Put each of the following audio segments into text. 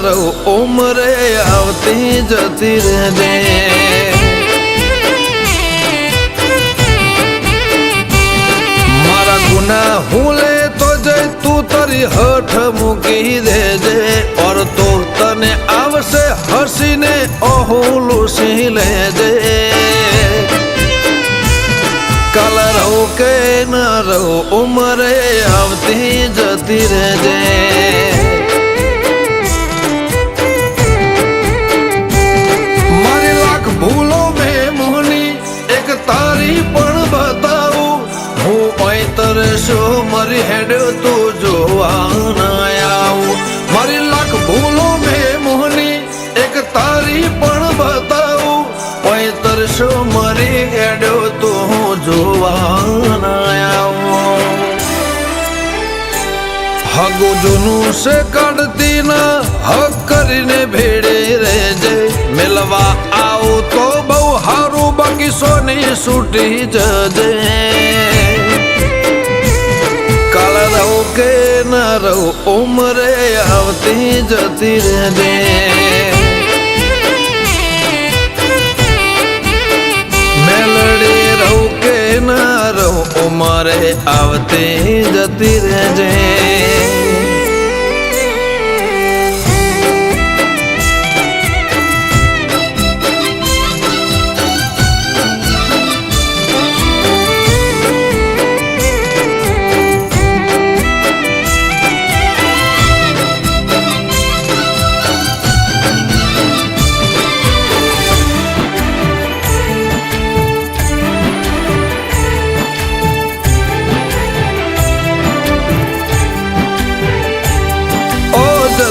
રહું ઉમરે આવતી જતી રહેજે મારા ગુના હું લે તો જઈ તું તારી હઠ મૂકી દેજે ઓર તો તને આવશે હસીને ઓહુલુસી લેજે કાલ રહું કે ન રહું ઉમરે આવતી જતી રહેજે મારી લાખ ભૂલો મેં મોહની એક તારી પણ બતાવું હું પૈતર શું મારી હેડ તું જોવા ના આવું મારી લાખ ભૂલો મેં મોહની એક તારી પણ બતાવું પૈતર શું મારી હેડ તું જોવા ના આવું હગું જૂનું છે કાઢતી ના હક કરીને ભેડે રહેજે મેલવા આવું તો બહુ હારું બાકી સોની છૂટી જજે કાલ રહું કે ન રહું ઉમરે આવતી જતી રહેજે મેલડી રહું કે ન રહું ઉમરે આવતી જતી રહેજે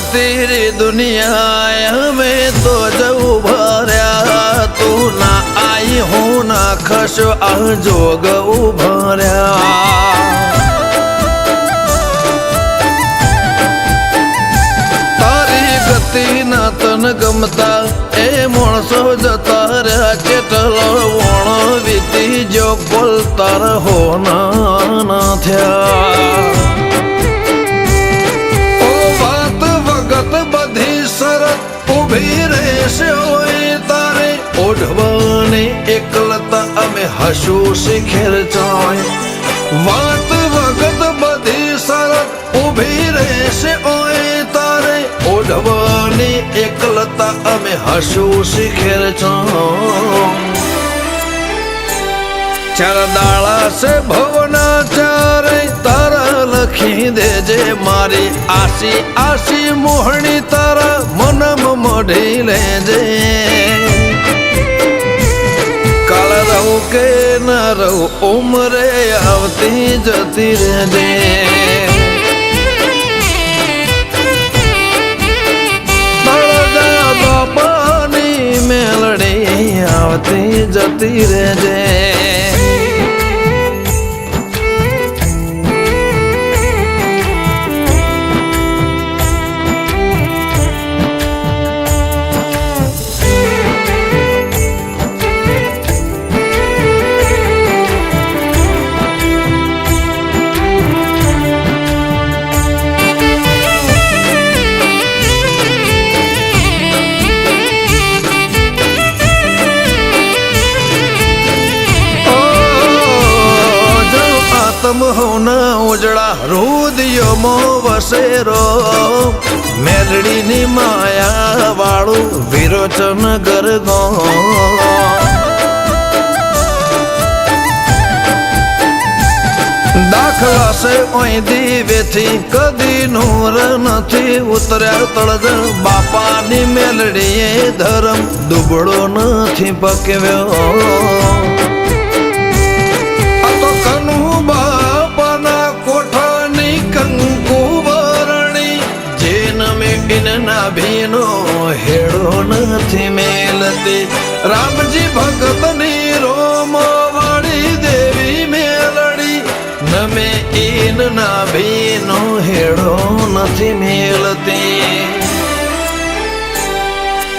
तेरी दुनिया में तो जब भर्या तू ना आई हूँ ना खश जोग उभर्या तारी गति ना तन गमता ए माणसो जता रहा चेटलो वण वीती जो बोलता रहो ना थया બધી શરત ઉભી રહેશે હોય તારે ઓઢવાની એકલતા અમે હસું શીખેર ચાય વાત વખત બધી શરત ઉભી રહેશે હોય તારે ઓઢવાની એકલતા અમે હસું શીખેર ચાય ચાર દાળા સે ભવના ચારે તારા લખી દેજે મારી આશી આશી મોહણી તારા મનમ મઢી લેજે કાલ રહું કે ન રહું ઉમરે આવતી જતી રહેજે બાપાની મેલડી આવતી જતી રહેજે तुम हो ना उजड़ा रुदियो मो वसेरो मेलड़ी नी माया वाळू विरोचन गरगो दाखला से ओई दीवे थी कदी नूर नथी उतर्या तळज बापा नी मेलड़ीए धर्म दुबळो नथी पकव्यो ભીનો હેડો નથી મેલતી રામજી ભગત ની રોમ વાળી દેવી મેલડી નમે ઈન ના ભીનો હેડો નથી મેલતી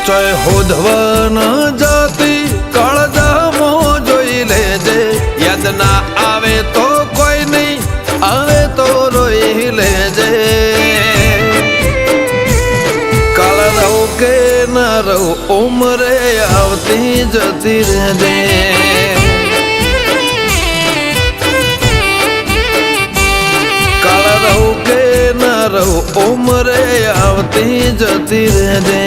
ચોય હોધવન જાતી કાળજામો જોઈ લેજે યાદ ના આવે તો કોઈ નહીં આવે તો રોઈ લેજે કાલ રહું ઉમરે આવતી જતી રહેજે કાળા રહું કે ના રહું ઉમરે આવતી જતી રહેજે